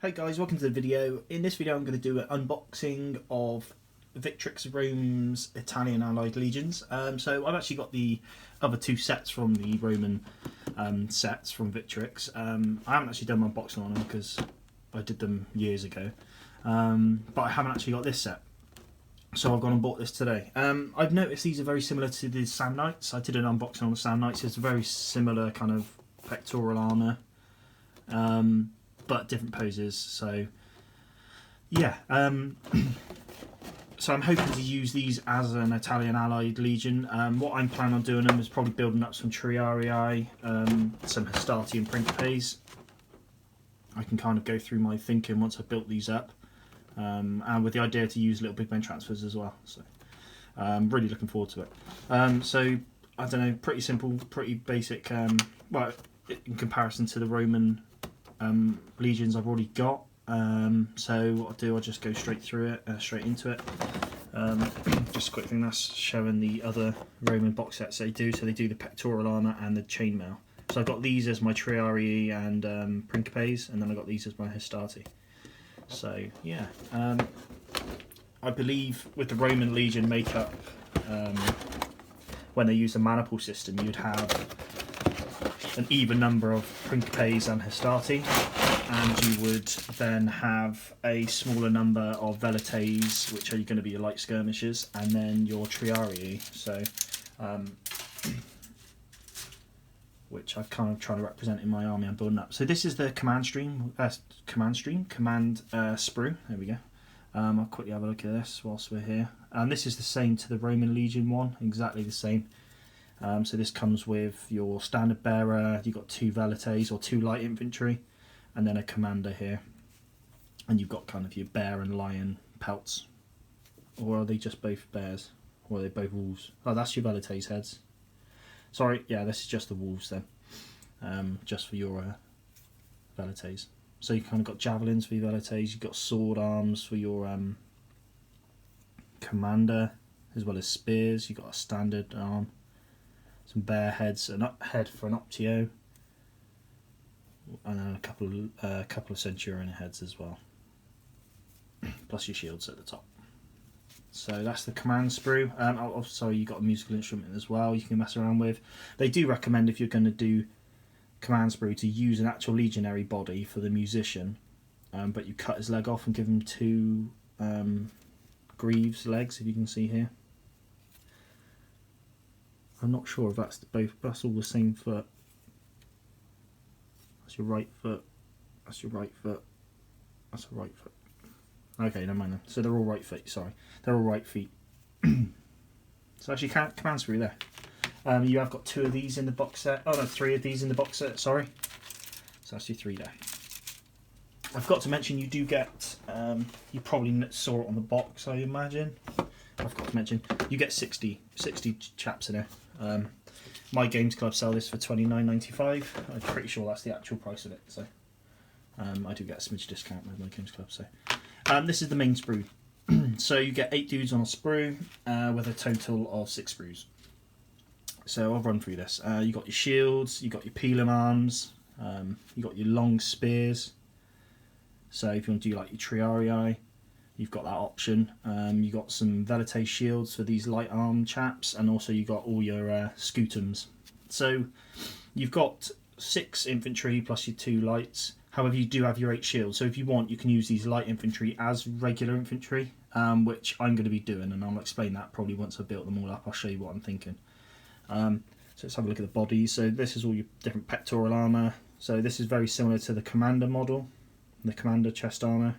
Hey guys, welcome to the video. In this video I'm going to do an unboxing of Victrix Rome's Italian Allied Legions. So I've actually got the other two sets from the Roman sets from Victrix. I haven't actually done my unboxing on them because I did them years ago, but I haven't actually got this set. So I've gone and bought this today. I've noticed these are very similar to the Sam Knights. I did an unboxing on the Sam Knights. It's a very similar kind of pectoral armour. But different poses, so yeah. So I'm hoping to use these as an Italian Allied Legion. What I'm planning on doing them is probably building up some Triarii, some Hastati and Principes. I can kind of go through my thinking once I've built these up, and with the idea to use little big men transfers as well. So I'm really looking forward to it. So I don't know, pretty simple, pretty basic. Well, in comparison to the Roman legions I've already got, so what I'll do, I'll just go straight through it, straight into it. Just a quick thing, that's showing the other Roman box sets they do. So they do the pectoral armour and the chainmail. So I've got these as my Triarii and Principes, and then I've got these as my Hastati. So yeah, I believe with the Roman legion makeup, when they use the maniple system, you'd have an even number of Principes and Hastati, and you would then have a smaller number of Velites, which are going to be your light skirmishers, and then your Triarii, so which I've kind of tried to represent in my army I'm building up. So this is the command sprue. There we go. I'll quickly have a look at this whilst we're here. And this is the same to the Roman Legion one, exactly the same. So this comes with your standard bearer, you've got two Velites or two light infantry, and then a commander here. And you've got kind of your bear and lion pelts. Or are they just both bears? Or are they both wolves? Oh, that's your Velites heads. Sorry, yeah, this is just the wolves then. Just for your Velites. So you've kind of got javelins for your Velites, you've got sword arms for your commander, as well as spears. You've got a standard arm. Some bear heads, a head for an Optio, and then a couple of Centurion heads as well, plus your shields at the top. So that's the command sprue. Also, you got a musical instrument as well you can mess around with. They do recommend, if you're going to do command sprue, to use an actual legionary body for the musician, but you cut his leg off and give him two greaves legs, if you can see here. I'm not sure if that's both. That's all the same foot. That's your right foot. That's your right foot. That's a right foot. Okay, never mind then. So they're all right feet. Sorry, they're all right feet. So actually, command sprue there. You have got two of these in the box set. Oh no, three of these in the box set. Sorry. So that's your three there. I forgot to mention you do get. You probably saw it on the box, I imagine. I forgot to mention you get 60 chaps in there. My games club sell this for $29.95. I'm pretty sure that's the actual price of it. So I do get a smidge discount with my games club. So this is the main sprue. So you get 8 dudes on a sprue with a total of 6 sprues. So I'll run through this. You got your shields, you got your pilum arms, you got your long spears. So if you want to do like your Triarii, you've got that option. You've got some Velite shields for these light arm chaps, and also you've got all your scutums. So you've got 6 infantry plus your 2 lights. However, you do have your 8 shields. So if you want, you can use these light infantry as regular infantry, which I'm going to be doing, and I'll explain that probably once I've built them all up. I'll show you what I'm thinking. So let's have a look at the bodies. So this is all your different pectoral armour. So this is very similar to the commander model, the commander chest armour.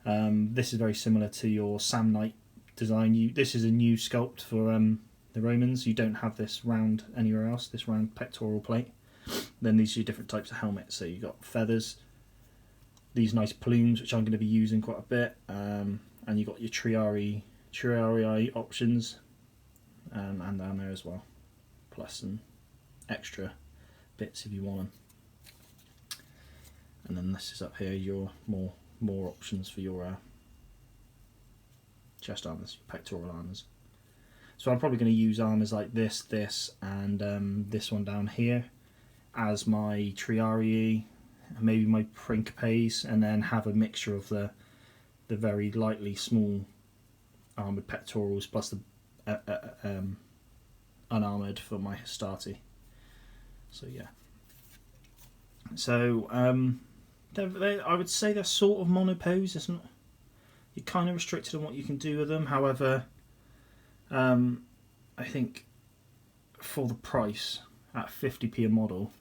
This is very similar to your Sam Knight design. This is a new sculpt for the Romans. You don't have this round anywhere else, this round pectoral plate. Then these are your different types of helmets. So you've got feathers, these nice plumes, which I'm going to be using quite a bit, and you've got your Triarii options, and down there as well, plus some extra bits if you want them. And then this is up here, your more options for your chest armours, pectoral armours. So I'm probably going to use armours like this, and this one down here as my Triarii, and maybe my principes, and then have a mixture of the very lightly small armoured pectorals plus the unarmoured for my Hastati. So yeah. So I would say they're sort of monopose, isn't it? You're kind of restricted on what you can do with them. However, I think for the price at 50p a model,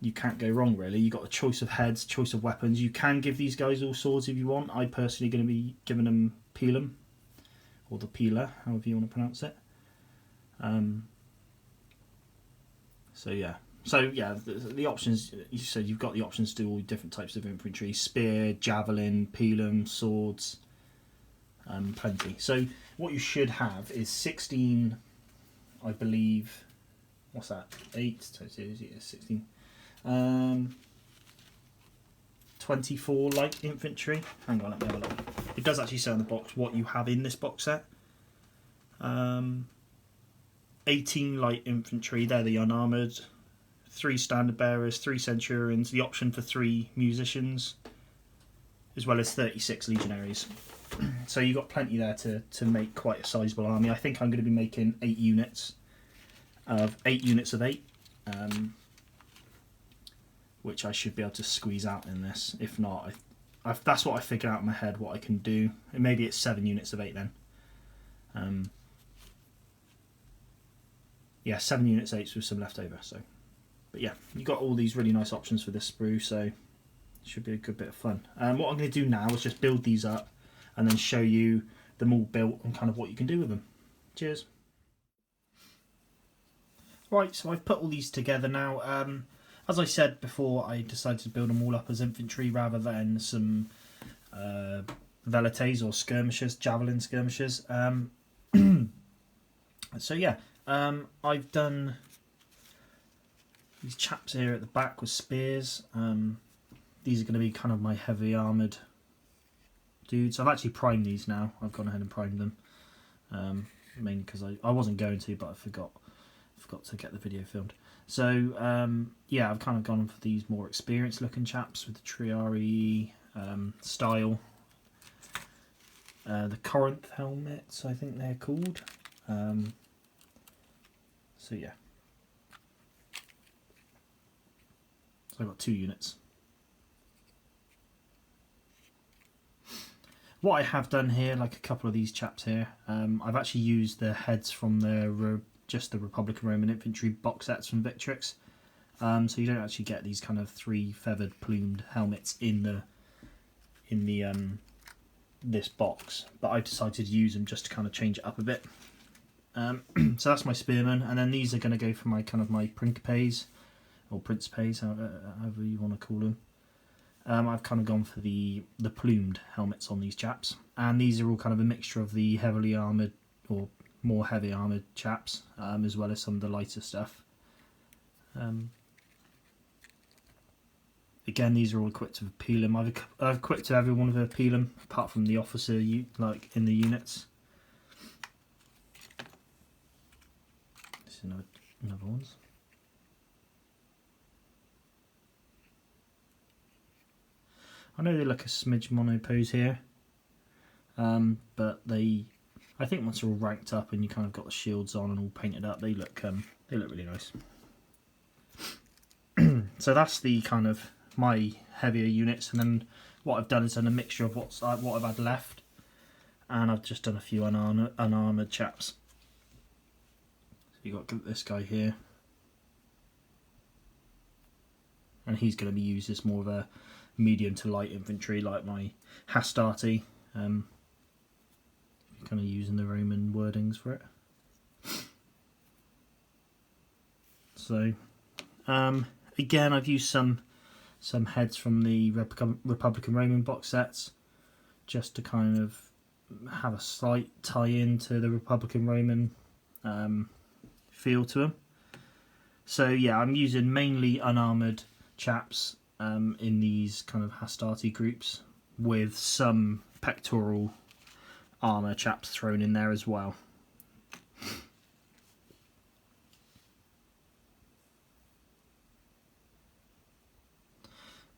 you can't go wrong really. You've got a choice of heads, choice of weapons. You can give these guys all swords if you want. I personally going to be giving them Pelum, or the Peeler, however you want to pronounce it. So yeah, the options, you said you've got the options to do all different types of infantry: spear, javelin, Pelum, swords, plenty. So what you should have is 16, I believe. What's that? 8, 16. 24 light infantry. Hang on, let me have a look. It does actually say on the box what you have in this box set. 18 light infantry, they're the unarmoured. 3 standard bearers, 3 centurions, the option for 3 musicians, as well as 36 legionaries. So you've got plenty there to make quite a sizable army. I think I'm going to be making 8 units of 8, which I should be able to squeeze out in this. If not, that's what I figured out in my head what I can do. And maybe it's 7 units of 8 then. Yeah, 7 units 8 with some left over. So, but yeah, you got all these really nice options for this sprue, so it should be a good bit of fun. What I'm going to do now is just build these up and then show you them all built and kind of what you can do with them. Cheers. Right, so I've put all these together now. As I said before, I decided to build them all up as infantry rather than some velites or skirmishers, javelin skirmishers. So yeah, I've done these chaps here at the back with spears. These are going to be kind of my heavy armoured dudes. I've actually primed these now. I've gone ahead and primed them. Mainly because I wasn't going to, but I forgot to get the video filmed. So yeah, I've kind of gone for these more experienced looking chaps with the Triari style. The Corinth helmets, I think they're called. So yeah. So I've got 2 units. What I have done here, like a couple of these chaps here, I've actually used the heads from the just the Republican Roman Infantry box sets from Victrix. So you don't actually get these kind of 3 feathered plumed helmets in this box, but I've decided to use them just to kind of change it up a bit. So that's my spearmen, and then these are going to go for my kind of my principes, or principes, however you want to call them. I've kind of gone for the plumed helmets on these chaps, and these are all kind of a mixture of the heavily armoured or more heavy armoured chaps, as well as some of the lighter stuff. Again, these are all equipped with Pelum. I've equipped everyone with a Pelum, apart from the officer, like in the units. This is another ones. I know they look a smidge monopose here, but I think once they're all ranked up and you kind of got the shields on and all painted up, they look really nice. So that's the kind of my heavier units, and then what I've done is done a mixture of what I've had left, and I've just done a few unarmoured chaps. So you got this guy here, and he's going to be used as more of a medium to light infantry, like my Hastati. Kind of using the Roman wordings for it. So again, I've used some heads from the Republican Roman box sets, just to kind of have a slight tie-in to the Republican Roman feel to them. So yeah, I'm using mainly unarmoured chaps in these kind of Hastati groups, with some pectoral armour chaps thrown in there as well.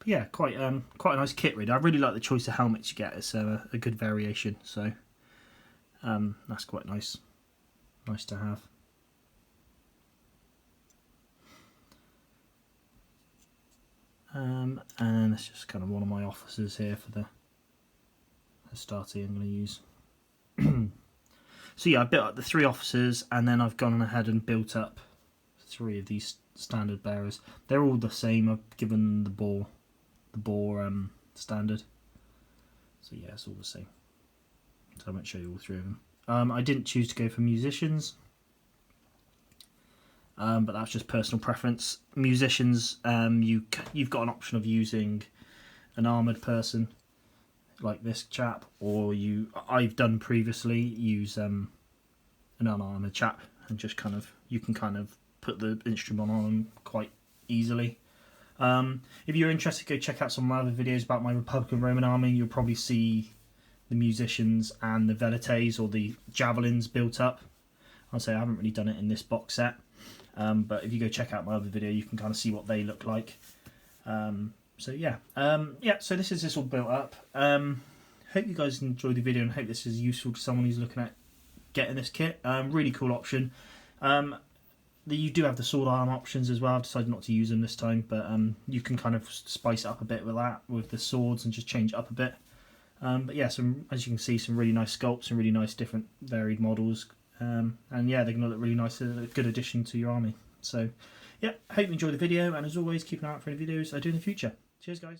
But yeah, quite a nice kit really. I really like the choice of helmets you get. It's a good variation, so that's quite nice to have. And that's just kind of one of my officers here for the starter I'm going to use. So yeah, I built up the 3 officers, and then I've gone ahead and built up 3 of these standard bearers. They're all the same. I've given the bore standard. So yeah, it's all the same. So I won't show you all 3 of them. I didn't choose to go for musicians, but that's just personal preference. Musicians, you've got an option of using an armoured person like this chap, or I've done previously use an unarmored chap, and just you can put the instrument on them quite easily. If you're interested, go check out some of my other videos about my Republican Roman army. You'll probably see the musicians and the velites, or the javelins, built up. I'll say I haven't really done it in this box set, but if you go check out my other video, you can see what they look like. So yeah, so this is all built up. Hope you guys enjoyed the video, and hope this is useful to someone who's looking at getting this kit. Really cool option. You do have the sword arm options as well. I've decided not to use them this time, but you can spice it up a bit with that, with the swords, and just change it up a bit. But yeah, as you can see, some really nice sculpts and really nice different varied models. And yeah, they're going to look really nice, a good addition to your army. So yeah, hope you enjoyed the video, and as always, keep an eye out for any videos I do in the future. Cheers guys.